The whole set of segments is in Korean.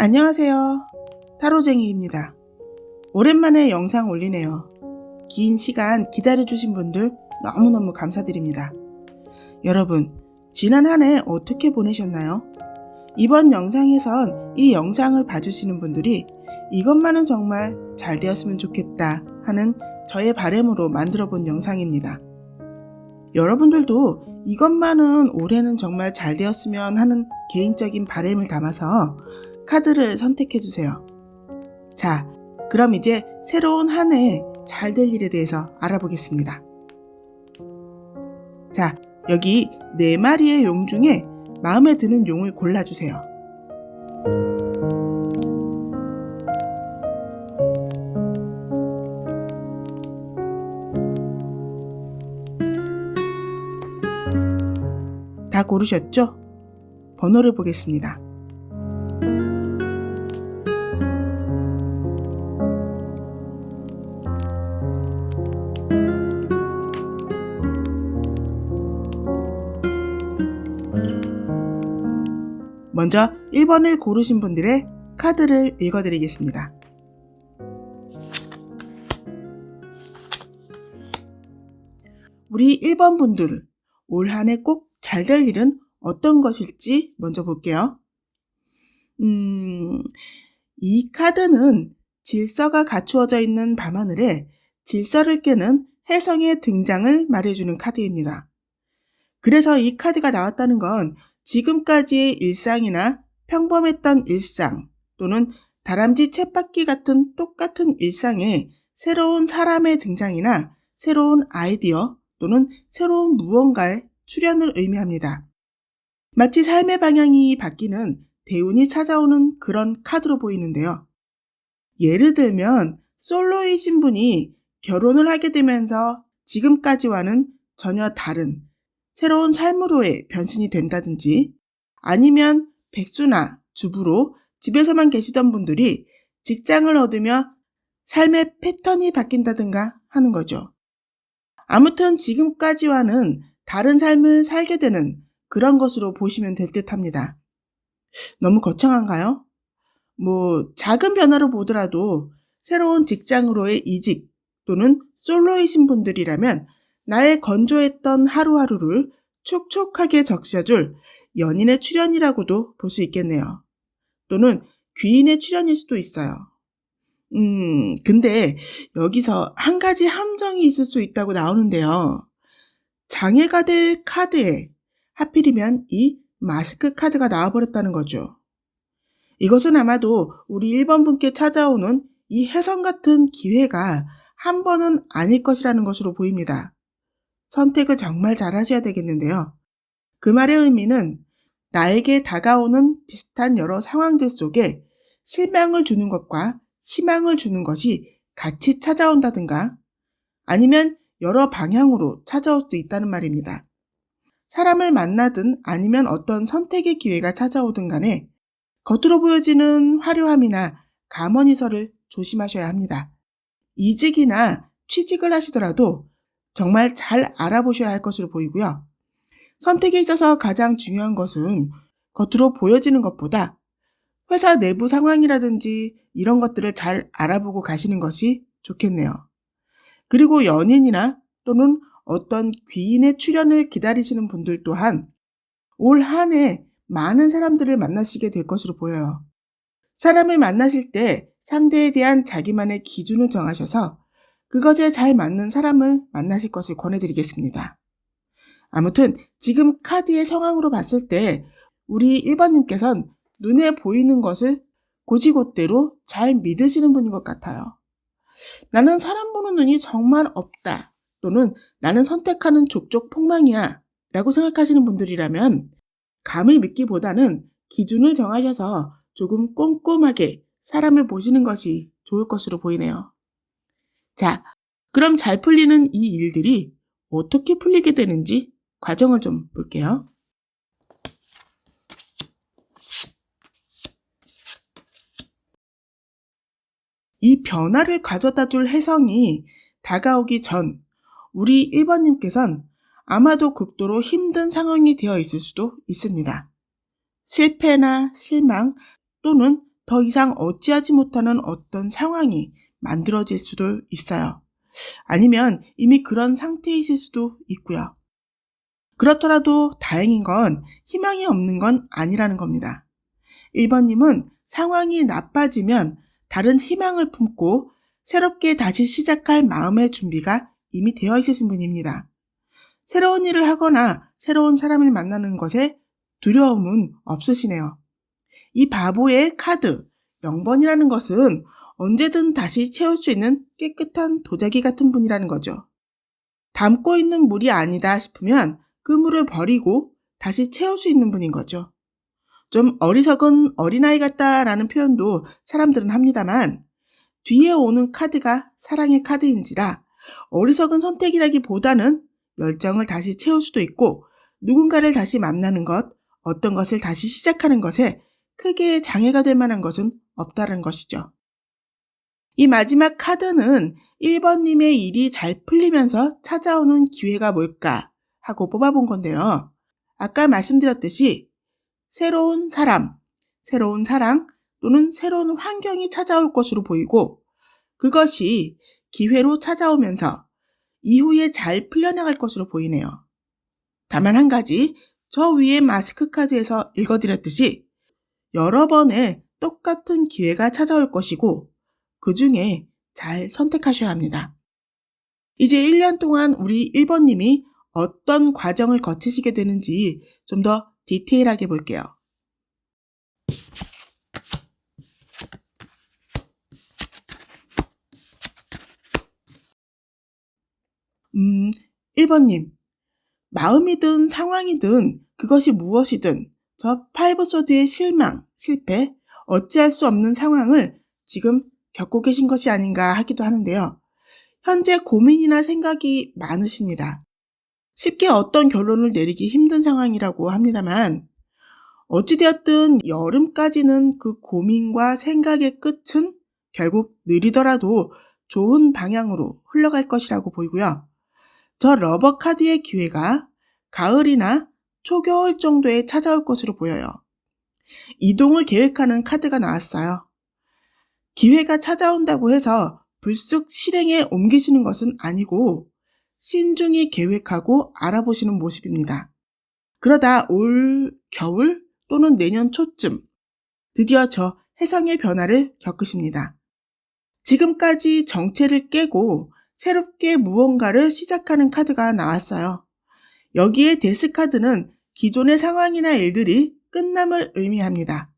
안녕하세요. 타로쟁이입니다. 오랜만에 영상 올리네요. 긴 시간 기다려주신 분들 너무너무 감사드립니다. 여러분, 지난 한 해 어떻게 보내셨나요? 이번 영상에선 이 영상을 봐주시는 분들이 이것만은 정말 잘 되었으면 좋겠다 하는 저의 바람으로 만들어 본 영상입니다. 여러분들도 이것만은 올해는 정말 잘 되었으면 하는 개인적인 바람을 담아서 카드를 선택해주세요. 자, 그럼 이제 새로운 한 해 잘 될 일에 대해서 알아보겠습니다. 자, 여기 4마리의 용 중에 마음에 드는 용을 골라주세요. 다 고르셨죠? 번호를 보겠습니다. 먼저 1번을 고르신 분들의 카드를 읽어드리겠습니다. 우리 1번 분들, 올 한 해 꼭 잘 될 일은 어떤 것일지 먼저 볼게요. 이 카드는 질서가 갖추어져 있는 밤하늘에 질서를 깨는 혜성의 등장을 말해주는 카드입니다. 그래서 이 카드가 나왔다는 건 지금까지의 일상이나 평범했던 일상 또는 다람쥐 쳇바퀴 같은 똑같은 일상에 새로운 사람의 등장이나 새로운 아이디어 또는 새로운 무언가의 출현을 의미합니다. 마치 삶의 방향이 바뀌는 대운이 찾아오는 그런 카드로 보이는데요. 예를 들면 솔로이신 분이 결혼을 하게 되면서 지금까지와는 전혀 다른 새로운 삶으로의 변신이 된다든지, 아니면 백수나 주부로 집에서만 계시던 분들이 직장을 얻으며 삶의 패턴이 바뀐다든가 하는 거죠. 아무튼 지금까지와는 다른 삶을 살게 되는 그런 것으로 보시면 될 듯합니다. 너무 거창한가요? 작은 변화로 보더라도 새로운 직장으로의 이직 또는 솔로이신 분들이라면 나의 건조했던 하루하루를 촉촉하게 적셔줄 연인의 출현이라고도 볼 수 있겠네요. 또는 귀인의 출현일 수도 있어요. 근데 여기서 한 가지 함정이 있을 수 있다고 나오는데요. 장애가 될 카드에 하필이면 이 마스크 카드가 나와버렸다는 거죠. 이것은 아마도 우리 1번 분께 찾아오는 이 혜성 같은 기회가 한 번은 아닐 것이라는 것으로 보입니다. 선택을 정말 잘 하셔야 되겠는데요. 그 말의 의미는 나에게 다가오는 비슷한 여러 상황들 속에 실망을 주는 것과 희망을 주는 것이 같이 찾아온다든가 아니면 여러 방향으로 찾아올 수도 있다는 말입니다. 사람을 만나든 아니면 어떤 선택의 기회가 찾아오든 간에 겉으로 보여지는 화려함이나 감언이설을 조심하셔야 합니다. 이직이나 취직을 하시더라도 정말 잘 알아보셔야 할 것으로 보이고요. 선택에 있어서 가장 중요한 것은 겉으로 보여지는 것보다 회사 내부 상황이라든지 이런 것들을 잘 알아보고 가시는 것이 좋겠네요. 그리고 연인이나 또는 어떤 귀인의 출현을 기다리시는 분들 또한 올 한 해 많은 사람들을 만나시게 될 것으로 보여요. 사람을 만나실 때 상대에 대한 자기만의 기준을 정하셔서 그것에 잘 맞는 사람을 만나실 것을 권해드리겠습니다. 아무튼 지금 카드의 상황으로 봤을 때 우리 1번님께서는 눈에 보이는 것을 곧이곧대로 잘 믿으시는 분인 것 같아요. 나는 사람 보는 눈이 정말 없다 또는 나는 선택하는 족족 폭망이야 라고 생각하시는 분들이라면 감을 믿기보다는 기준을 정하셔서 조금 꼼꼼하게 사람을 보시는 것이 좋을 것으로 보이네요. 자, 그럼 잘 풀리는 이 일들이 어떻게 풀리게 되는지 과정을 좀 볼게요. 이 변화를 가져다 줄 혜성이 다가오기 전 우리 1번님께서는 아마도 극도로 힘든 상황이 되어 있을 수도 있습니다. 실패나 실망 또는 더 이상 어찌하지 못하는 어떤 상황이 만들어질 수도 있어요. 아니면 이미 그런 상태에 있을 수도 있고요. 그렇더라도 다행인 건 희망이 없는 건 아니라는 겁니다. 1번님은 상황이 나빠지면 다른 희망을 품고 새롭게 다시 시작할 마음의 준비가 이미 되어 있으신 분입니다. 새로운 일을 하거나 새로운 사람을 만나는 것에 두려움은 없으시네요. 이 바보의 카드 0번이라는 것은 언제든 다시 채울 수 있는 깨끗한 도자기 같은 분이라는 거죠. 담고 있는 물이 아니다 싶으면 그 물을 버리고 다시 채울 수 있는 분인 거죠. 좀 어리석은 어린아이 같다라는 표현도 사람들은 합니다만 뒤에 오는 카드가 사랑의 카드인지라 어리석은 선택이라기보다는 열정을 다시 채울 수도 있고 누군가를 다시 만나는 것, 어떤 것을 다시 시작하는 것에 크게 장애가 될 만한 것은 없다는 것이죠. 이 마지막 카드는 1번님의 일이 잘 풀리면서 찾아오는 기회가 뭘까 하고 뽑아본 건데요. 아까 말씀드렸듯이 새로운 사람, 새로운 사랑 또는 새로운 환경이 찾아올 것으로 보이고 그것이 기회로 찾아오면서 이후에 잘 풀려나갈 것으로 보이네요. 다만 한 가지, 저 위에 마스크 카드에서 읽어드렸듯이 여러 번의 똑같은 기회가 찾아올 것이고 그 중에 잘 선택하셔야 합니다. 이제 1년 동안 우리 1번님이 어떤 과정을 거치시게 되는지 좀 더 디테일하게 볼게요. 1번님, 마음이든 상황이든 그것이 무엇이든 저 5소드의 실망, 실패, 어찌할 수 없는 상황을 지금 겪고 계신 것이 아닌가 하기도 하는데요. 현재 고민이나 생각이 많으십니다. 쉽게 어떤 결론을 내리기 힘든 상황이라고 합니다만 어찌되었든 여름까지는 그 고민과 생각의 끝은 결국 느리더라도 좋은 방향으로 흘러갈 것이라고 보이고요. 저 러버 카드의 기회가 가을이나 초겨울 정도에 찾아올 것으로 보여요. 이동을 계획하는 카드가 나왔어요. 기회가 찾아온다고 해서 불쑥 실행에 옮기시는 것은 아니고 신중히 계획하고 알아보시는 모습입니다. 그러다 올 겨울 또는 내년 초쯤 드디어 저 해성의 변화를 겪으십니다. 지금까지 정체를 깨고 새롭게 무언가를 시작하는 카드가 나왔어요. 여기에 데스 카드는 기존의 상황이나 일들이 끝남을 의미합니다.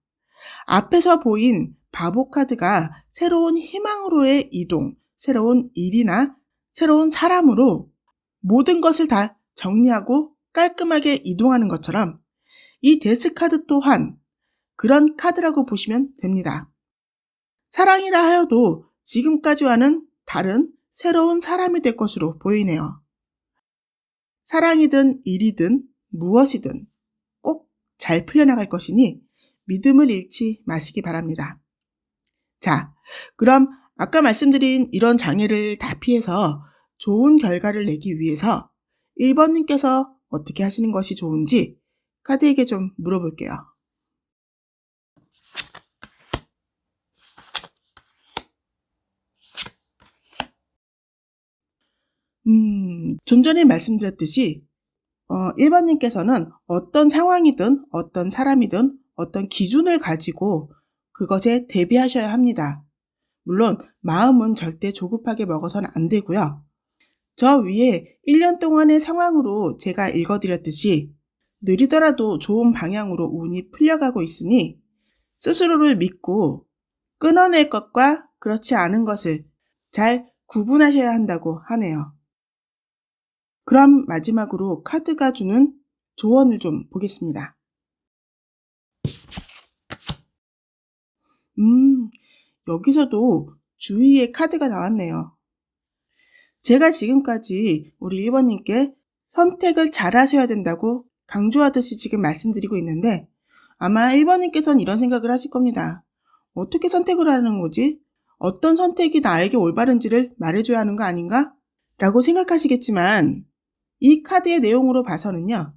앞에서 보인 바보 카드가 새로운 희망으로의 이동, 새로운 일이나 새로운 사람으로 모든 것을 다 정리하고 깔끔하게 이동하는 것처럼 이 데스 카드 또한 그런 카드라고 보시면 됩니다. 사랑이라 하여도 지금까지와는 다른 새로운 사람이 될 것으로 보이네요. 사랑이든 일이든 무엇이든 꼭 잘 풀려나갈 것이니 믿음을 잃지 마시기 바랍니다. 자, 그럼 아까 말씀드린 이런 장애를 다 피해서 좋은 결과를 내기 위해서 1번님께서 어떻게 하시는 것이 좋은지 카드에게 좀 물어볼게요. 좀 전에 말씀드렸듯이 1번님께서는 어떤 상황이든 어떤 사람이든 어떤 기준을 가지고 그것에 대비하셔야 합니다. 물론 마음은 절대 조급하게 먹어서는 안 되고요. 저 위에 1년 동안의 상황으로 제가 읽어드렸듯이 느리더라도 좋은 방향으로 운이 풀려가고 있으니 스스로를 믿고 끊어낼 것과 그렇지 않은 것을 잘 구분하셔야 한다고 하네요. 그럼 마지막으로 카드가 주는 조언을 좀 보겠습니다. 여기서도 주의의 카드가 나왔네요. 제가 지금까지 우리 1번님께 선택을 잘 하셔야 된다고 강조하듯이 지금 말씀드리고 있는데 아마 1번님께서는 이런 생각을 하실 겁니다. 어떻게 선택을 하는 거지? 어떤 선택이 나에게 올바른지를 말해줘야 하는 거 아닌가? 라고 생각하시겠지만 이 카드의 내용으로 봐서는요.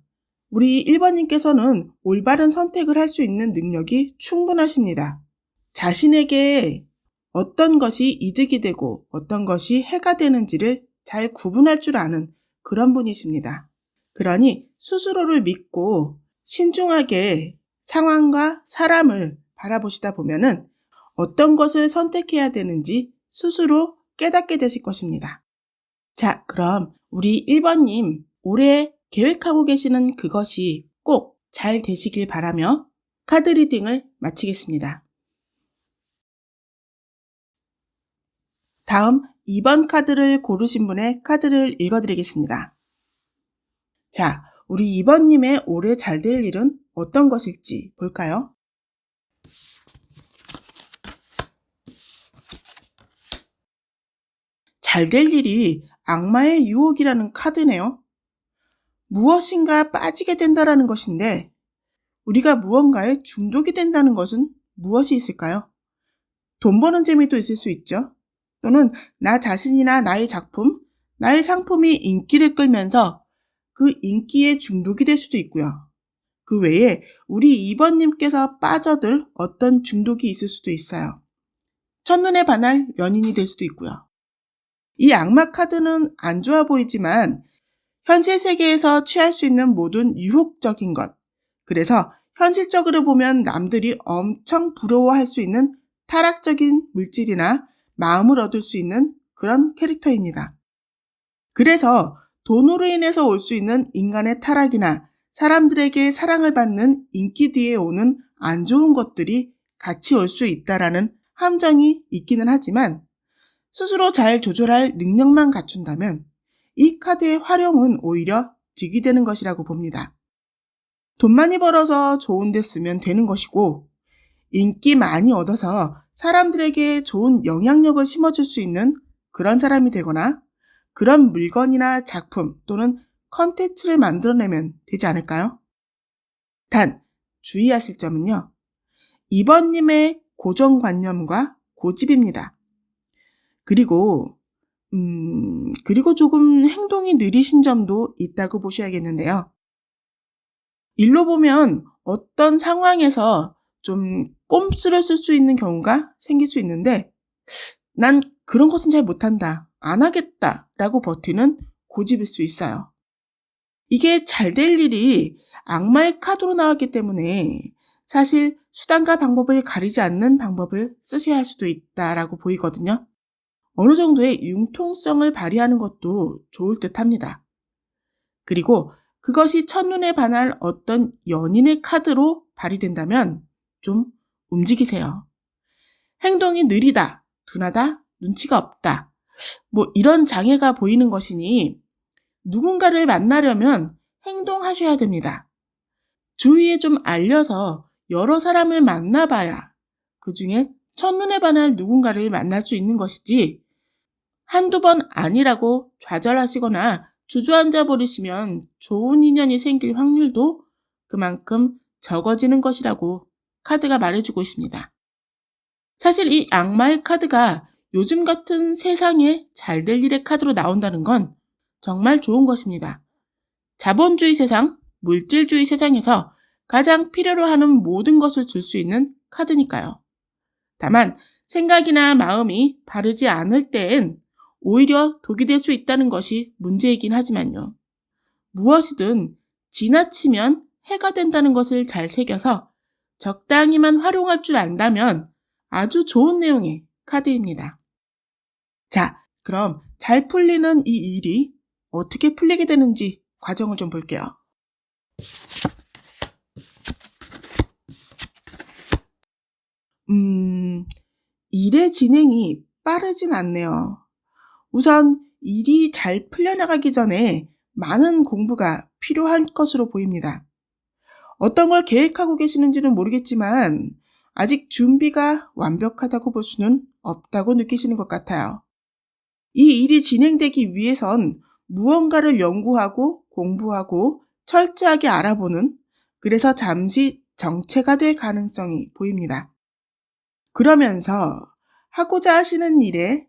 우리 1번님께서는 올바른 선택을 할 수 있는 능력이 충분하십니다. 자신에게 어떤 것이 이득이 되고 어떤 것이 해가 되는지를 잘 구분할 줄 아는 그런 분이십니다. 그러니 스스로를 믿고 신중하게 상황과 사람을 바라보시다 보면은 어떤 것을 선택해야 되는지 스스로 깨닫게 되실 것입니다. 자, 그럼 우리 1번님 올해 계획하고 계시는 그것이 꼭 잘 되시길 바라며 카드 리딩을 마치겠습니다. 다음 2번 카드를 고르신 분의 카드를 읽어드리겠습니다. 자, 우리 2번님의 올해 잘 될 일은 어떤 것일지 볼까요? 잘 될 일이 악마의 유혹이라는 카드네요. 무엇인가 빠지게 된다라는 것인데 우리가 무언가에 중독이 된다는 것은 무엇이 있을까요? 돈 버는 재미도 있을 수 있죠. 또는 나 자신이나 나의 작품, 나의 상품이 인기를 끌면서 그 인기에 중독이 될 수도 있고요. 그 외에 우리 2번님께서 빠져들 어떤 중독이 있을 수도 있어요. 첫눈에 반할 연인이 될 수도 있고요. 이 악마 카드는 안 좋아 보이지만 현실 세계에서 취할 수 있는 모든 유혹적인 것, 그래서 현실적으로 보면 남들이 엄청 부러워할 수 있는 타락적인 물질이나 마음을 얻을 수 있는 그런 캐릭터입니다. 그래서 돈으로 인해서 올 수 있는 인간의 타락이나 사람들에게 사랑을 받는 인기 뒤에 오는 안 좋은 것들이 같이 올 수 있다라는 함정이 있기는 하지만 스스로 잘 조절할 능력만 갖춘다면 이 카드의 활용은 오히려 득이 되는 것이라고 봅니다. 돈 많이 벌어서 좋은 데 쓰면 되는 것이고 인기 많이 얻어서 사람들에게 좋은 영향력을 심어줄 수 있는 그런 사람이 되거나 그런 물건이나 작품 또는 컨텐츠를 만들어내면 되지 않을까요? 단, 주의하실 점은요. 2번님의 고정관념과 고집입니다. 그리고 조금 행동이 느리신 점도 있다고 보셔야겠는데요. 일로 보면 어떤 상황에서 좀 꼼수를 쓸 수 있는 경우가 생길 수 있는데 난 그런 것은 잘 못한다, 안 하겠다 라고 버티는 고집일 수 있어요. 이게 잘 될 일이 악마의 카드로 나왔기 때문에 사실 수단과 방법을 가리지 않는 방법을 쓰셔야 할 수도 있다라고 보이거든요. 어느 정도의 융통성을 발휘하는 것도 좋을 듯 합니다. 그리고 그것이 첫눈에 반할 어떤 연인의 카드로 발휘된다면 좀 움직이세요. 행동이 느리다, 둔하다, 눈치가 없다. 이런 장애가 보이는 것이니 누군가를 만나려면 행동하셔야 됩니다. 주위에 좀 알려서 여러 사람을 만나봐야 그 중에 첫눈에 반할 누군가를 만날 수 있는 것이지 한두 번 아니라고 좌절하시거나 주저앉아 버리시면 좋은 인연이 생길 확률도 그만큼 적어지는 것이라고 카드가 말해주고 있습니다. 사실 이 악마의 카드가 요즘 같은 세상에 잘 될 일의 카드로 나온다는 건 정말 좋은 것입니다. 자본주의 세상, 물질주의 세상에서 가장 필요로 하는 모든 것을 줄 수 있는 카드니까요. 다만 생각이나 마음이 바르지 않을 때엔 오히려 독이 될 수 있다는 것이 문제이긴 하지만요. 무엇이든 지나치면 해가 된다는 것을 잘 새겨서 적당히만 활용할 줄 안다면 아주 좋은 내용의 카드입니다. 자, 그럼 잘 풀리는 이 일이 어떻게 풀리게 되는지 과정을 좀 볼게요. 일의 진행이 빠르진 않네요. 우선 일이 잘 풀려나가기 전에 많은 공부가 필요할 것으로 보입니다. 어떤 걸 계획하고 계시는지는 모르겠지만 아직 준비가 완벽하다고 볼 수는 없다고 느끼시는 것 같아요. 이 일이 진행되기 위해선 무언가를 연구하고 공부하고 철저하게 알아보는, 그래서 잠시 정체가 될 가능성이 보입니다. 그러면서 하고자 하시는 일에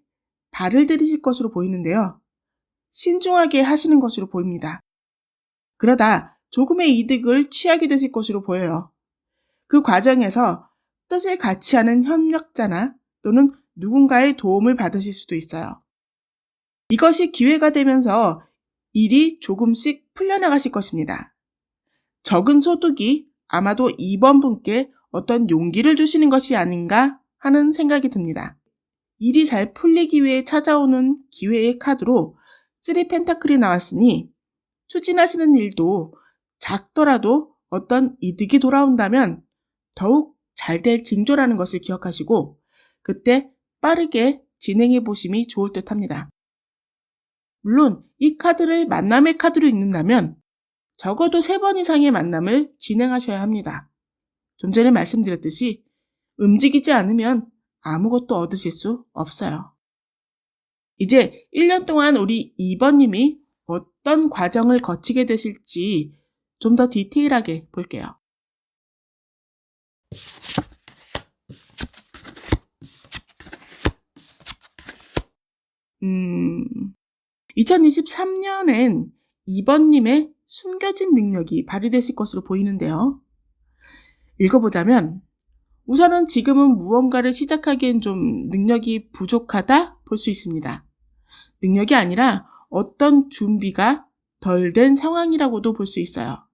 발을 들이실 것으로 보이는데요. 신중하게 하시는 것으로 보입니다. 그러다 조금의 이득을 취하게 되실 것으로 보여요. 그 과정에서 뜻을 같이 하는 협력자나 또는 누군가의 도움을 받으실 수도 있어요. 이것이 기회가 되면서 일이 조금씩 풀려나가실 것입니다. 적은 소득이 아마도 2번 분께 어떤 용기를 주시는 것이 아닌가 하는 생각이 듭니다. 일이 잘 풀리기 위해 찾아오는 기회의 카드로 3 펜타클이 나왔으니 추진하시는 일도 작더라도 어떤 이득이 돌아온다면 더욱 잘 될 징조라는 것을 기억하시고 그때 빠르게 진행해 보심이 좋을 듯 합니다. 물론 이 카드를 만남의 카드로 읽는다면 적어도 3번 이상의 만남을 진행하셔야 합니다. 좀 전에 말씀드렸듯이 움직이지 않으면 아무것도 얻으실 수 없어요. 이제 1년 동안 우리 2번님이 어떤 과정을 거치게 되실지 좀 더 디테일하게 볼게요. 2023년엔 2번님의 숨겨진 능력이 발휘되실 것으로 보이는데요. 읽어보자면 우선은 지금은 무언가를 시작하기엔 좀 능력이 부족하다 볼 수 있습니다. 능력이 아니라 어떤 준비가 덜 된 상황이라고도 볼 수 있어요.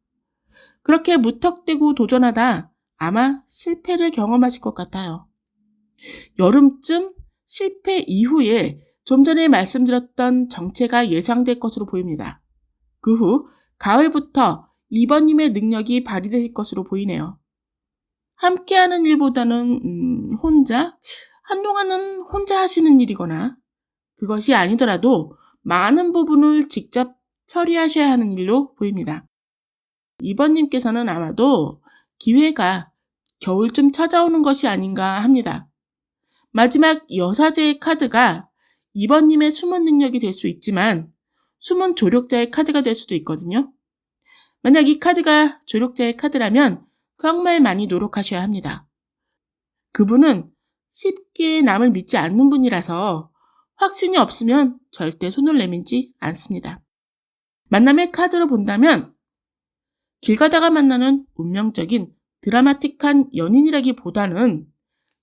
그렇게 무턱대고 도전하다 아마 실패를 경험하실 것 같아요. 여름쯤 실패 이후에 좀 전에 말씀드렸던 정체가 예상될 것으로 보입니다. 그 후 가을부터 2번님의 능력이 발휘될 것으로 보이네요. 함께하는 일보다는 한동안은 혼자 하시는 일이거나 그것이 아니더라도 많은 부분을 직접 처리하셔야 하는 일로 보입니다. 2번님께서는 아마도 기회가 겨울쯤 찾아오는 것이 아닌가 합니다. 마지막 여사제의 카드가 2번님의 숨은 능력이 될 수 있지만 숨은 조력자의 카드가 될 수도 있거든요. 만약 이 카드가 조력자의 카드라면 정말 많이 노력하셔야 합니다. 그분은 쉽게 남을 믿지 않는 분이라서 확신이 없으면 절대 손을 내밀지 않습니다. 만남의 카드로 본다면 길 가다가 만나는 운명적인 드라마틱한 연인이라기보다는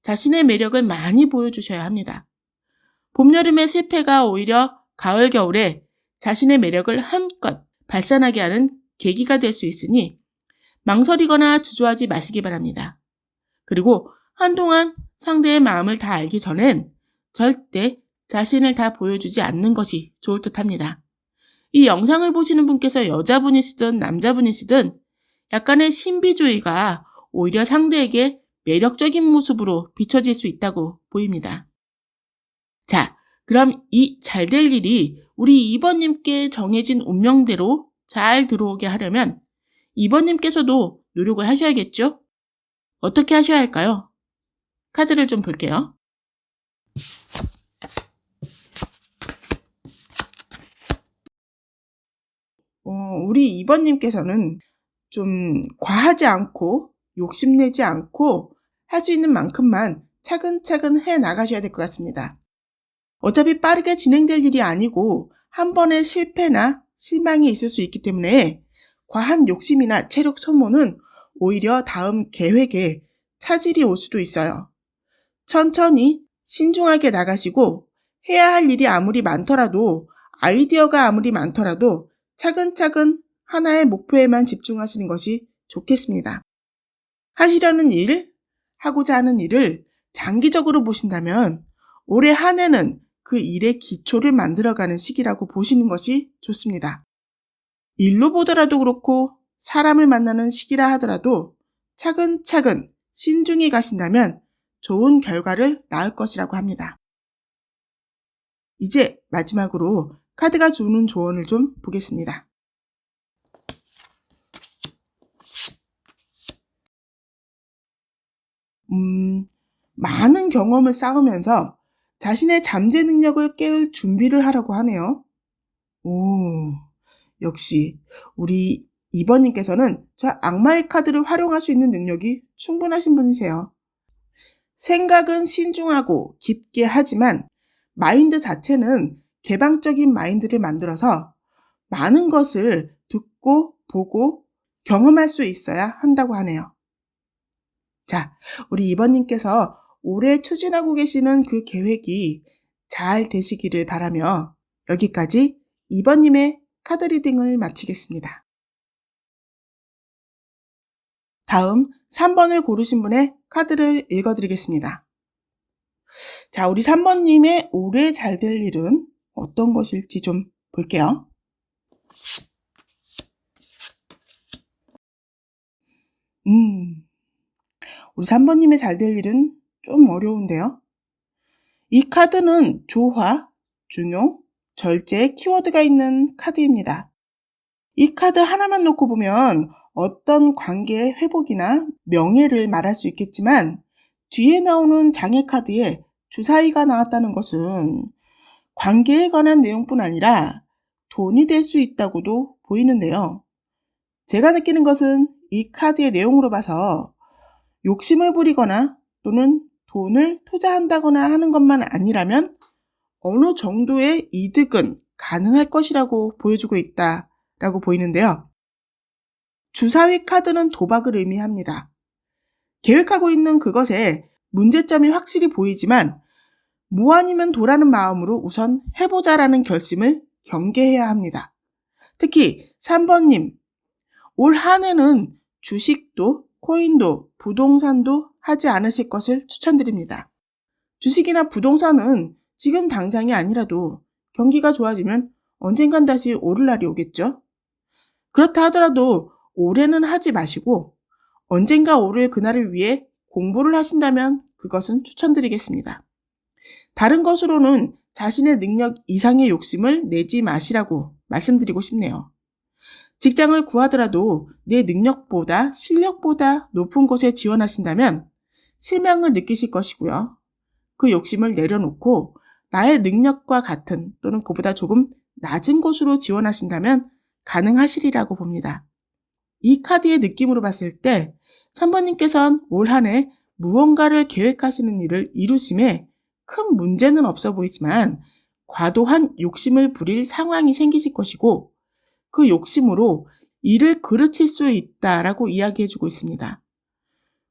자신의 매력을 많이 보여주셔야 합니다. 봄, 여름의 실패가 오히려 가을, 겨울에 자신의 매력을 한껏 발산하게 하는 계기가 될 수 있으니 망설이거나 주저하지 마시기 바랍니다. 그리고 한동안 상대의 마음을 다 알기 전엔 절대 자신을 다 보여주지 않는 것이 좋을 듯 합니다. 이 영상을 보시는 분께서 여자분이시든 남자분이시든 약간의 신비주의가 오히려 상대에게 매력적인 모습으로 비춰질 수 있다고 보입니다. 자, 그럼 이 잘 될 일이 우리 2번님께 정해진 운명대로 잘 들어오게 하려면 2번님께서도 노력을 하셔야겠죠? 어떻게 하셔야 할까요? 카드를 좀 볼게요. 우리 2번님께서는 좀 과하지 않고 욕심내지 않고 할 수 있는 만큼만 차근차근 해 나가셔야 될 것 같습니다. 어차피 빠르게 진행될 일이 아니고 한 번의 실패나 실망이 있을 수 있기 때문에 과한 욕심이나 체력 소모는 오히려 다음 계획에 차질이 올 수도 있어요. 천천히 신중하게 나가시고 해야 할 일이 아무리 많더라도 아이디어가 아무리 많더라도 차근차근 하나의 목표에만 집중하시는 것이 좋겠습니다. 하시려는 일, 하고자 하는 일을 장기적으로 보신다면 올해 한 해는 그 일의 기초를 만들어가는 시기라고 보시는 것이 좋습니다. 일로 보더라도 그렇고 사람을 만나는 시기라 하더라도 차근차근 신중히 가신다면 좋은 결과를 낳을 것이라고 합니다. 이제 마지막으로 카드가 주는 조언을 좀 보겠습니다. 많은 경험을 쌓으면서 자신의 잠재 능력을 깨울 준비를 하라고 하네요. 역시 우리 2번님께서는 저 악마의 카드를 활용할 수 있는 능력이 충분하신 분이세요. 생각은 신중하고 깊게 하지만 마인드 자체는 개방적인 마인드를 만들어서 많은 것을 듣고 보고 경험할 수 있어야 한다고 하네요. 자, 우리 2번님께서 올해 추진하고 계시는 그 계획이 잘 되시기를 바라며 여기까지 2번님의 카드 리딩을 마치겠습니다. 다음 3번을 고르신 분의 카드를 읽어드리겠습니다. 자, 우리 3번님의 올해 잘 될 일은 어떤 것일지 좀 볼게요. 우리 3번님의 잘 될 일은 좀 어려운데요. 이 카드는 조화, 중용, 절제의 키워드가 있는 카드입니다. 이 카드 하나만 놓고 보면 어떤 관계의 회복이나 명예를 말할 수 있겠지만 뒤에 나오는 장애 카드에 주사위가 나왔다는 것은 관계에 관한 내용뿐 아니라 돈이 될 수 있다고도 보이는데요. 제가 느끼는 것은 이 카드의 내용으로 봐서 욕심을 부리거나 또는 돈을 투자한다거나 하는 것만 아니라면 어느 정도의 이득은 가능할 것이라고 보여주고 있다라고 보이는데요. 주사위 카드는 도박을 의미합니다. 계획하고 있는 그것에 문제점이 확실히 보이지만 뭐 아니면 도라는 마음으로 우선 해보자라는 결심을 경계해야 합니다. 특히 3번님, 올 한 해는 주식도 코인도 부동산도 하지 않으실 것을 추천드립니다. 주식이나 부동산은 지금 당장이 아니라도 경기가 좋아지면 언젠간 다시 오를 날이 오겠죠. 그렇다 하더라도 올해는 하지 마시고 언젠가 오를 그날을 위해 공부를 하신다면 그것은 추천드리겠습니다. 다른 것으로는 자신의 능력 이상의 욕심을 내지 마시라고 말씀드리고 싶네요. 직장을 구하더라도 내 능력보다 실력보다 높은 곳에 지원하신다면 실망을 느끼실 것이고요. 그 욕심을 내려놓고 나의 능력과 같은 또는 그보다 조금 낮은 곳으로 지원하신다면 가능하시리라고 봅니다. 이 카드의 느낌으로 봤을 때 3번님께서는 올 한 해 무언가를 계획하시는 일을 이루심에 큰 문제는 없어 보이지만 과도한 욕심을 부릴 상황이 생기실 것이고 그 욕심으로 일을 그르칠 수 있다라고 이야기해주고 있습니다.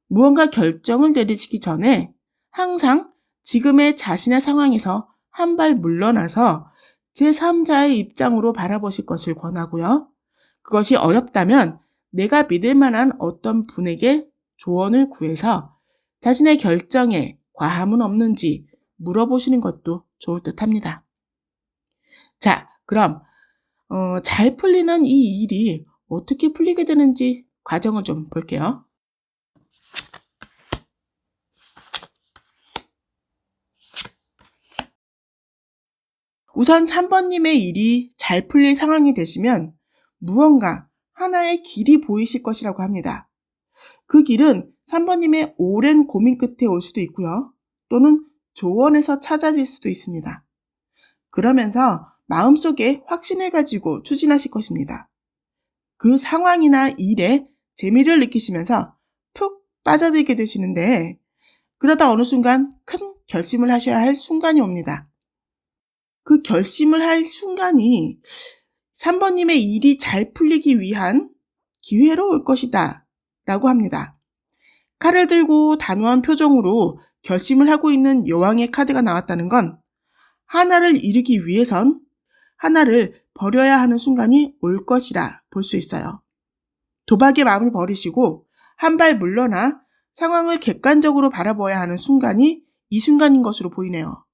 무언가 결정을 내리시기 전에 항상 지금의 자신의 상황에서 한 발 물러나서 제3자의 입장으로 바라보실 것을 권하고요. 그것이 어렵다면 내가 믿을 만한 어떤 분에게 조언을 구해서 자신의 결정에 과함은 없는지 물어보시는 것도 좋을 듯 합니다. 자, 그럼 잘 풀리는 이 일이 어떻게 풀리게 되는지 과정을 좀 볼게요. 우선 3번님의 일이 잘 풀릴 상황이 되시면 무언가 하나의 길이 보이실 것이라고 합니다. 그 길은 3번님의 오랜 고민 끝에 올 수도 있고요. 또는 조언에서 찾아질 수도 있습니다. 그러면서 마음속에 확신을 가지고 추진하실 것입니다. 그 상황이나 일에 재미를 느끼시면서 푹 빠져들게 되시는데 그러다 어느 순간 큰 결심을 하셔야 할 순간이 옵니다. 그 결심을 할 순간이 3번님의 일이 잘 풀리기 위한 기회로 올 것이다 라고 합니다. 칼을 들고 단호한 표정으로 결심을 하고 있는 여왕의 카드가 나왔다는 건 하나를 이루기 위해선 하나를 버려야 하는 순간이 올 것이라 볼 수 있어요. 도박의 마음을 버리시고 한 발 물러나 상황을 객관적으로 바라봐야 하는 순간이 이 순간인 것으로 보이네요.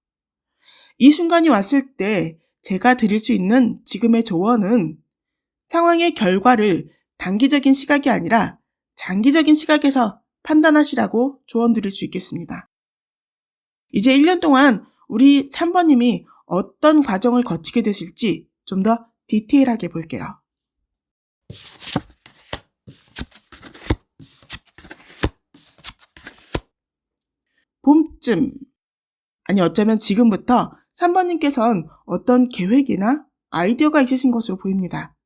이 순간이 왔을 때 제가 드릴 수 있는 지금의 조언은 상황의 결과를 단기적인 시각이 아니라 장기적인 시각에서 판단하시라고 조언 드릴 수 있겠습니다. 이제 1년 동안 우리 3번님이 어떤 과정을 거치게 되실지 좀 더 디테일하게 볼게요. 봄쯤, 아니 어쩌면 지금부터 3번님께서는 어떤 계획이나 아이디어가 있으신 것으로 보입니다.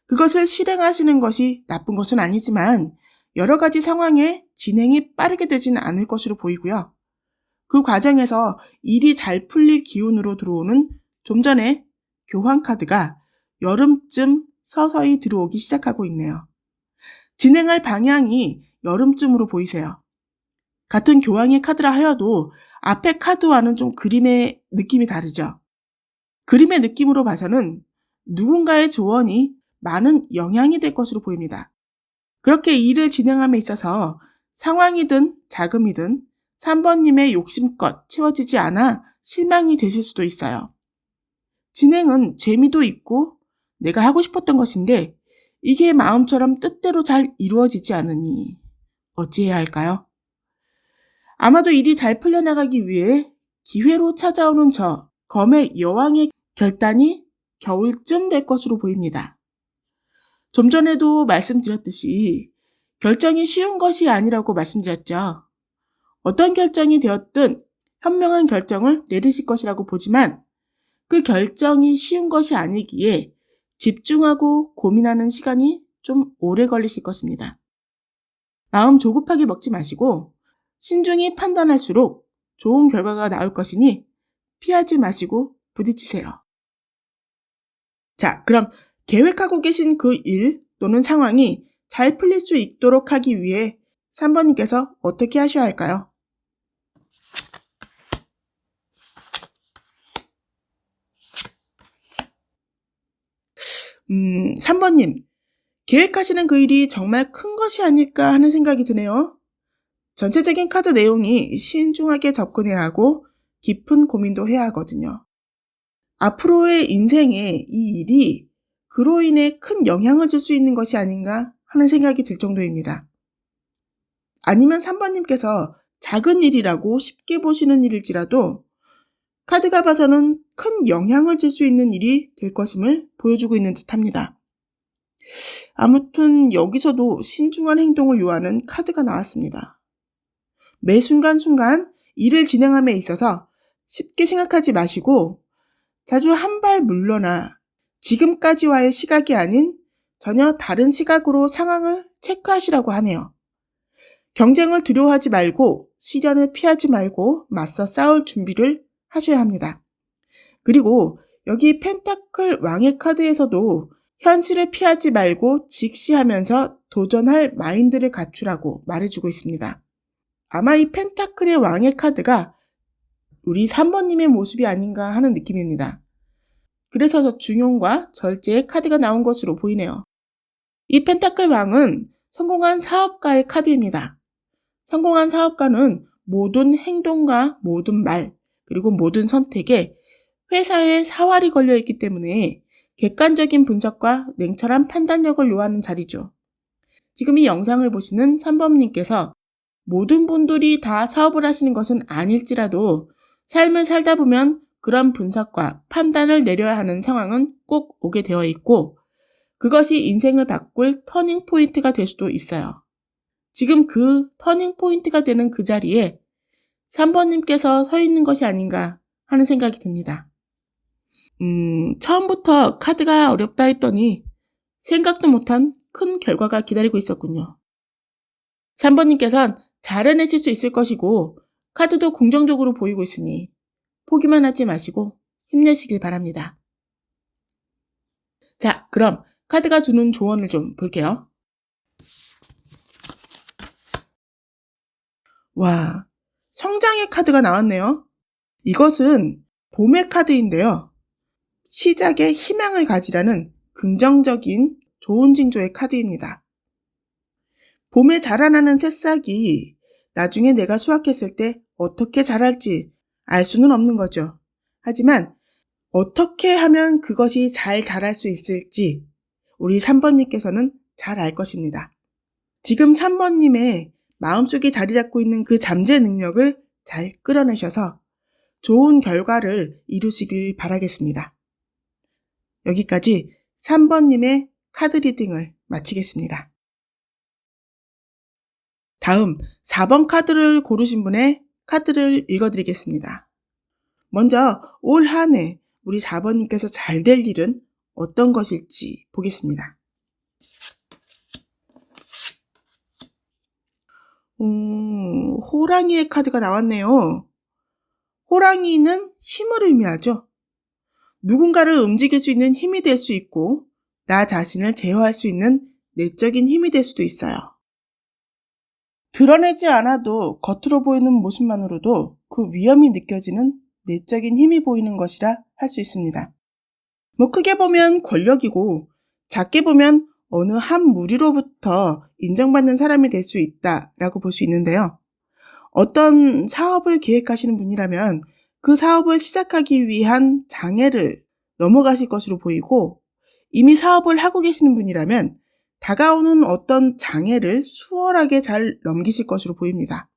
그것을 실행하시는 것이 나쁜 것은 아니지만 여러 가지 상황에 진행이 빠르게 되지는 않을 것으로 보이고요. 그 과정에서 일이 잘 풀릴 기운으로 들어오는 좀 전에 교환 카드가 여름쯤 서서히 들어오기 시작하고 있네요. 진행할 방향이 여름쯤으로 보이세요. 같은 교황의 카드라 하여도 앞에 카드와는 좀 그림의 느낌이 다르죠. 그림의 느낌으로 봐서는 누군가의 조언이 많은 영향이 될 것으로 보입니다. 그렇게 일을 진행함에 있어서 상황이든 자금이든 3번님의 욕심껏 채워지지 않아 실망이 되실 수도 있어요. 진행은 재미도 있고 내가 하고 싶었던 것인데 이게 마음처럼 뜻대로 잘 이루어지지 않으니 어찌해야 할까요? 아마도 일이 잘 풀려나가기 위해 기회로 찾아오는 저 검의 여왕의 결단이 겨울쯤 될 것으로 보입니다. 좀 전에도 말씀드렸듯이 결정이 쉬운 것이 아니라고 말씀드렸죠. 어떤 결정이 되었든 현명한 결정을 내리실 것이라고 보지만 그 결정이 쉬운 것이 아니기에 집중하고 고민하는 시간이 좀 오래 걸리실 것입니다. 마음 조급하게 먹지 마시고 신중히 판단할수록 좋은 결과가 나올 것이니 피하지 마시고 부딪히세요. 자, 그럼 계획하고 계신 그 일 또는 상황이 잘 풀릴 수 있도록 하기 위해 3번님께서 어떻게 하셔야 할까요? 3번님, 계획하시는 그 일이 정말 큰 것이 아닐까 하는 생각이 드네요. 전체적인 카드 내용이 신중하게 접근해야 하고 깊은 고민도 해야 하거든요. 앞으로의 인생에 이 일이 그로 인해 큰 영향을 줄 수 있는 것이 아닌가 하는 생각이 들 정도입니다. 아니면 3번님께서 작은 일이라고 쉽게 보시는 일일지라도 카드가 봐서는 큰 영향을 줄 수 있는 일이 될 것임을 보여주고 있는 듯합니다. 아무튼 여기서도 신중한 행동을 요하는 카드가 나왔습니다. 매 순간순간 일을 진행함에 있어서 쉽게 생각하지 마시고 자주 한 발 물러나 지금까지와의 시각이 아닌 전혀 다른 시각으로 상황을 체크하시라고 하네요. 경쟁을 두려워하지 말고 시련을 피하지 말고 맞서 싸울 준비를 하셔야 합니다. 그리고 여기 펜타클 왕의 카드에서도 현실을 피하지 말고 직시하면서 도전할 마인드를 갖추라고 말해주고 있습니다. 아마 이 펜타클의 왕의 카드가 우리 3번님의 모습이 아닌가 하는 느낌입니다. 그래서 저 중용과 절제의 카드가 나온 것으로 보이네요. 이 펜타클 왕은 성공한 사업가의 카드입니다. 성공한 사업가는 모든 행동과 모든 말, 그리고 모든 선택에 회사에 사활이 걸려있기 때문에 객관적인 분석과 냉철한 판단력을 요하는 자리죠. 지금 이 영상을 보시는 3번님께서 모든 분들이 다 사업을 하시는 것은 아닐지라도 삶을 살다 보면 그런 분석과 판단을 내려야 하는 상황은 꼭 오게 되어 있고 그것이 인생을 바꿀 터닝 포인트가 될 수도 있어요. 지금 그 터닝 포인트가 되는 그 자리에 3번님께서 서 있는 것이 아닌가 하는 생각이 듭니다. 처음부터 카드가 어렵다 했더니 생각도 못한 큰 결과가 기다리고 있었군요. 3번님께서는 잘 해내실 수 있을 것이고 카드도 긍정적으로 보이고 있으니 포기만 하지 마시고 힘내시길 바랍니다. 자, 그럼 카드가 주는 조언을 좀 볼게요. 와, 성장의 카드가 나왔네요. 이것은 봄의 카드인데요. 시작에 희망을 가지라는 긍정적인 좋은 징조의 카드입니다. 봄에 자라나는 새싹이 나중에 내가 수확했을 때 어떻게 자랄지 알 수는 없는 거죠. 하지만 어떻게 하면 그것이 잘 자랄 수 있을지 우리 3번님께서는 잘 알 것입니다. 지금 3번님의 마음속에 자리 잡고 있는 그 잠재 능력을 잘 끌어내셔서 좋은 결과를 이루시길 바라겠습니다. 여기까지 3번님의 카드 리딩을 마치겠습니다. 다음 4번 카드를 고르신 분의 카드를 읽어드리겠습니다. 먼저 올 한 해 우리 4번님께서 잘 될 일은 어떤 것일지 보겠습니다. 호랑이의 카드가 나왔네요. 호랑이는 힘을 의미하죠. 누군가를 움직일 수 있는 힘이 될 수 있고 나 자신을 제어할 수 있는 내적인 힘이 될 수도 있어요. 드러내지 않아도 겉으로 보이는 모습만으로도 그 위험이 느껴지는 내적인 힘이 보이는 것이라 할 수 있습니다. 크게 보면 권력이고 작게 보면 어느 한 무리로부터 인정받는 사람이 될 수 있다라고 볼 수 있는데요. 어떤 사업을 계획하시는 분이라면 그 사업을 시작하기 위한 장애를 넘어가실 것으로 보이고, 이미 사업을 하고 계시는 분이라면 다가오는 어떤 장애를 수월하게 잘 넘기실 것으로 보입니다.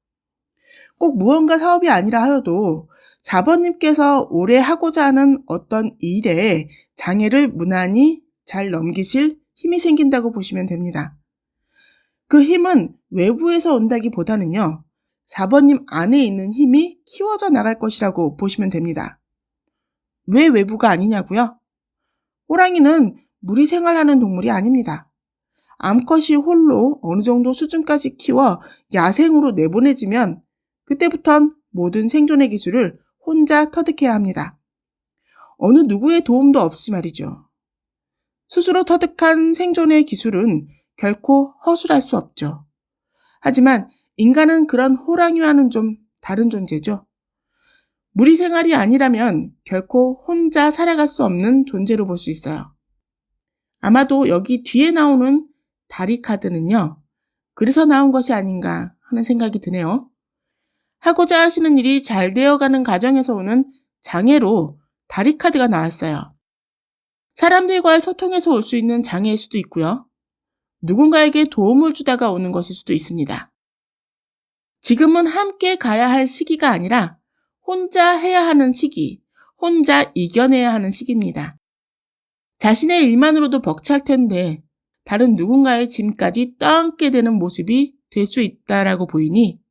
꼭 무언가 사업이 아니라 하여도 4번님께서 올해 하고자 하는 어떤 일에 장애를 무난히 잘 넘기실 힘이 생긴다고 보시면 됩니다. 그 힘은 외부에서 온다기보다는요, 4번님 안에 있는 힘이 키워져 나갈 것이라고 보시면 됩니다. 왜 외부가 아니냐고요? 호랑이는 무리 생활하는 동물이 아닙니다. 암컷이 홀로 어느 정도 수준까지 키워 야생으로 내보내지면 그때부턴 모든 생존의 기술을 혼자 터득해야 합니다. 어느 누구의 도움도 없이 말이죠. 스스로 터득한 생존의 기술은 결코 허술할 수 없죠. 하지만 인간은 그런 호랑이와는 좀 다른 존재죠. 무리 생활이 아니라면 결코 혼자 살아갈 수 없는 존재로 볼 수 있어요. 아마도 여기 뒤에 나오는 다리 카드는요, 그래서 나온 것이 아닌가 하는 생각이 드네요. 하고자 하시는 일이 잘 되어가는 과정에서 오는 장애로 다리 카드가 나왔어요. 사람들과의 소통에서 올 수 있는 장애일 수도 있고요. 누군가에게 도움을 주다가 오는 것일 수도 있습니다. 지금은 함께 가야 할 시기가 아니라 혼자 해야 하는 시기, 혼자 이겨내야 하는 시기입니다. 자신의 일만으로도 벅찰 텐데 다른 누군가의 짐까지 떠안게 되는 모습이 될 수 있다라고 보이니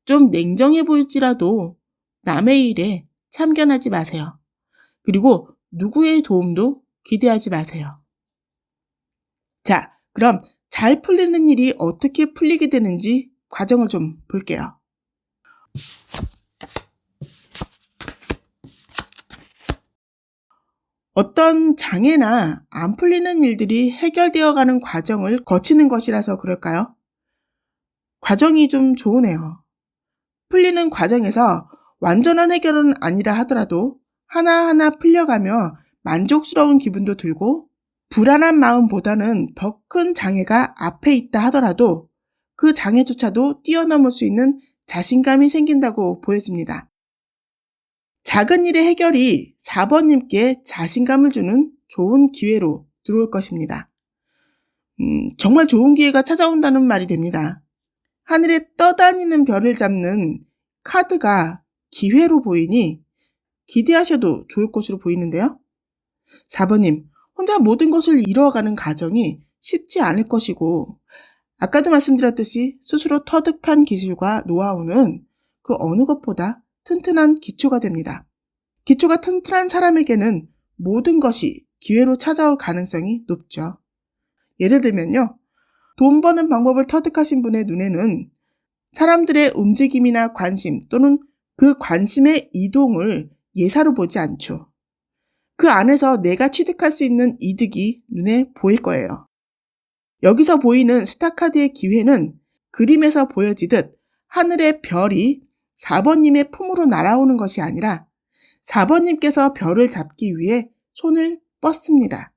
좀 냉정해 보일지라도 남의 일에 참견하지 마세요. 그리고 누구의 도움도 기대하지 마세요. 자, 그럼 잘 풀리는 일이 어떻게 풀리게 되는지 과정을 좀 볼게요. 어떤 장애나 안 풀리는 일들이 해결되어 가는 과정을 거치는 것이라서 그럴까요? 과정이 좀 좋으네요. 풀리는 과정에서 완전한 해결은 아니라 하더라도 하나하나 풀려가며 만족스러운 기분도 들고, 불안한 마음보다는 더 큰 장애가 앞에 있다 하더라도 그 장애조차도 뛰어넘을 수 있는 자신감이 생긴다고 보여집니다. 작은 일의 해결이 4번님께 자신감을 주는 좋은 기회로 들어올 것입니다. 정말 좋은 기회가 찾아온다는 말이 됩니다. 하늘에 떠다니는 별을 잡는 카드가 기회로 보이니 기대하셔도 좋을 것으로 보이는데요. 4번님, 혼자 모든 것을 이루어가는 과정이 쉽지 않을 것이고, 아까도 말씀드렸듯이 스스로 터득한 기술과 노하우는 그 어느 것보다 튼튼한 기초가 됩니다. 기초가 튼튼한 사람에게는 모든 것이 기회로 찾아올 가능성이 높죠. 예를 들면요, 돈 버는 방법을 터득하신 분의 눈에는 사람들의 움직임이나 관심 또는 그 관심의 이동을 예사로 보지 않죠. 그 안에서 내가 취득할 수 있는 이득이 눈에 보일 거예요. 여기서 보이는 스타카드의 기회는 그림에서 보여지듯 하늘의 별이 4번님의 품으로 날아오는 것이 아니라 4번님께서 별을 잡기 위해 손을 뻗습니다.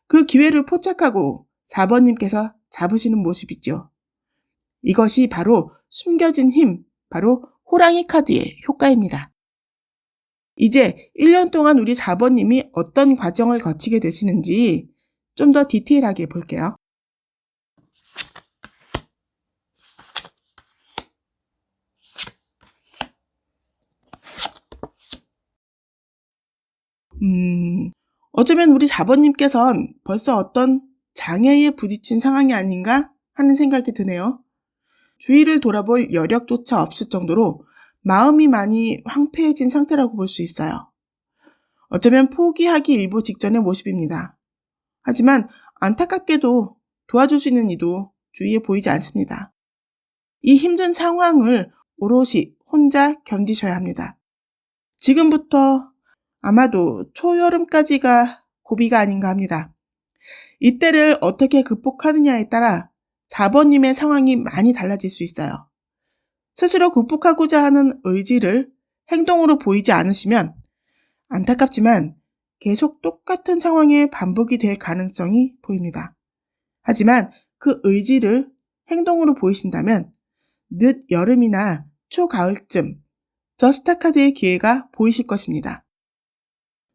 그 기회를 포착하고 4번님께서 잡으시는 모습이죠. 이것이 바로 숨겨진 힘, 바로 호랑이 카드의 효과입니다. 이제 1년 동안 우리 4번님이 어떤 과정을 거치게 되시는지 좀 더 디테일하게 볼게요. 어쩌면 우리 4번님께선 벌써 어떤 장애에 부딪힌 상황이 아닌가 하는 생각이 드네요. 주위를 돌아볼 여력조차 없을 정도로 마음이 많이 황폐해진 상태라고 볼 수 있어요. 어쩌면 포기하기 일보 직전의 모습입니다. 하지만 안타깝게도 도와줄 수 있는 이도 주위에 보이지 않습니다. 이 힘든 상황을 오롯이 혼자 견디셔야 합니다. 지금부터 아마도 초여름까지가 고비가 아닌가 합니다. 이때를 어떻게 극복하느냐에 따라 4번님의 상황이 많이 달라질 수 있어요. 스스로 극복하고자 하는 의지를 행동으로 보이지 않으시면 안타깝지만 계속 똑같은 상황의 반복이 될 가능성이 보입니다. 하지만 그 의지를 행동으로 보이신다면 늦 여름이나 초가을쯤 저스타카드의 기회가 보이실 것입니다.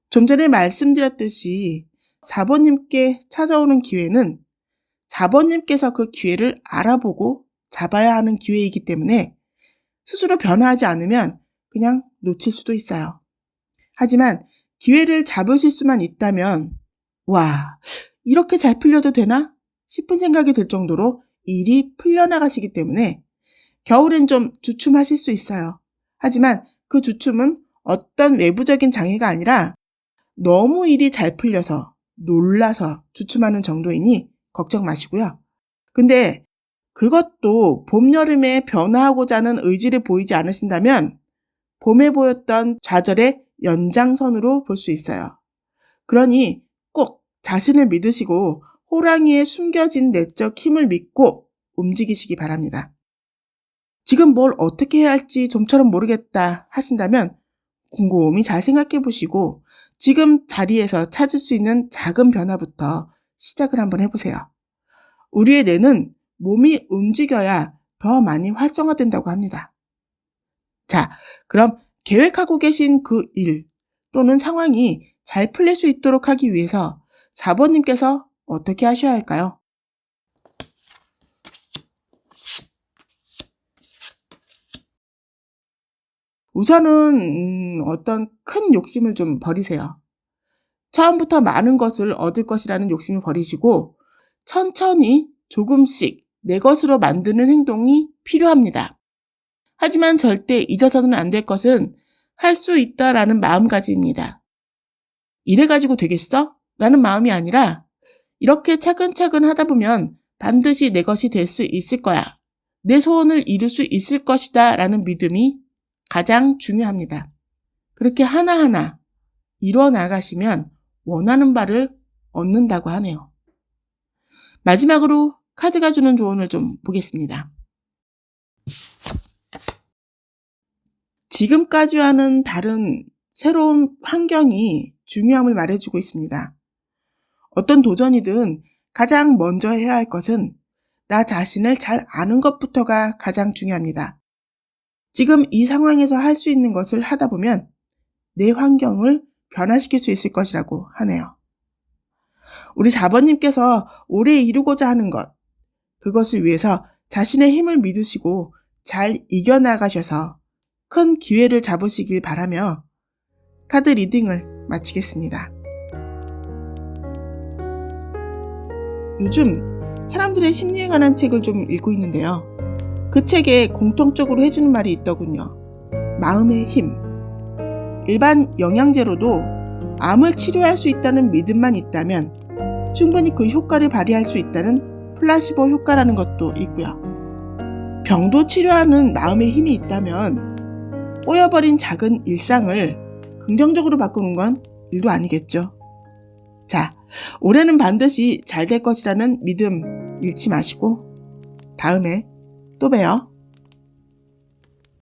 좀 전에 말씀드렸듯이 4번님께 찾아오는 기회는 4번님께서 그 기회를 알아보고 잡아야 하는 기회이기 때문에 스스로 변화하지 않으면 그냥 놓칠 수도 있어요. 하지만 기회를 잡으실 수만 있다면 와, 이렇게 잘 풀려도 되나? 싶은 생각이 들 정도로 일이 풀려나가시기 때문에 겨울엔 좀 주춤하실 수 있어요. 하지만 그 주춤은 어떤 외부적인 장애가 아니라 너무 일이 잘 풀려서 놀라서 주춤하는 정도이니 걱정 마시고요. 근데 그것도 봄, 여름에 변화하고자 하는 의지를 보이지 않으신다면 봄에 보였던 좌절의 연장선으로 볼 수 있어요. 그러니 꼭 자신을 믿으시고 호랑이의 숨겨진 내적 힘을 믿고 움직이시기 바랍니다. 지금 뭘 어떻게 해야 할지 좀처럼 모르겠다 하신다면 곰곰이 잘 생각해 보시고 지금 자리에서 찾을 수 있는 작은 변화부터 시작을 한번 해보세요. 우리의 뇌는 몸이 움직여야 더 많이 활성화된다고 합니다. 자, 그럼 계획하고 계신 그 일 또는 상황이 잘 풀릴 수 있도록 하기 위해서 4번님께서 어떻게 하셔야 할까요? 우선은 어떤 큰 욕심을 좀 버리세요. 처음부터 많은 것을 얻을 것이라는 욕심을 버리시고 천천히 조금씩 내 것으로 만드는 행동이 필요합니다. 하지만 절대 잊어서는 안 될 것은 할 수 있다라는 마음가짐입니다. 이래가지고 되겠어? 라는 마음이 아니라 이렇게 차근차근 하다 보면 반드시 내 것이 될 수 있을 거야. 내 소원을 이룰 수 있을 것이다 라는 믿음이 가장 중요합니다. 그렇게 하나하나 이뤄 나가시면 원하는 바를 얻는다고 하네요. 마지막으로 카드가 주는 조언을 좀 보겠습니다. 지금까지와는 다른 새로운 환경이 중요함을 말해주고 있습니다. 어떤 도전이든 가장 먼저 해야 할 것은 나 자신을 잘 아는 것부터가 가장 중요합니다. 지금 이 상황에서 할 수 있는 것을 하다 보면 내 환경을 변화시킬 수 있을 것이라고 하네요. 우리 4번님께서 올해 이루고자 하는 것, 그것을 위해서 자신의 힘을 믿으시고 잘 이겨나가셔서 큰 기회를 잡으시길 바라며 카드 리딩을 마치겠습니다. 요즘 사람들의 심리에 관한 책을 좀 읽고 있는데요. 그 책에 공통적으로 해주는 말이 있더군요. 마음의 힘. 일반 영양제로도 암을 치료할 수 있다는 믿음만 있다면 충분히 그 효과를 발휘할 수 있다는 플라시보 효과라는 것도 있고요. 병도 치료하는 마음의 힘이 있다면 꼬여버린 작은 일상을 긍정적으로 바꾸는 건 일도 아니겠죠. 자, 올해는 반드시 잘 될 것이라는 믿음 잃지 마시고 다음에 또 봬요.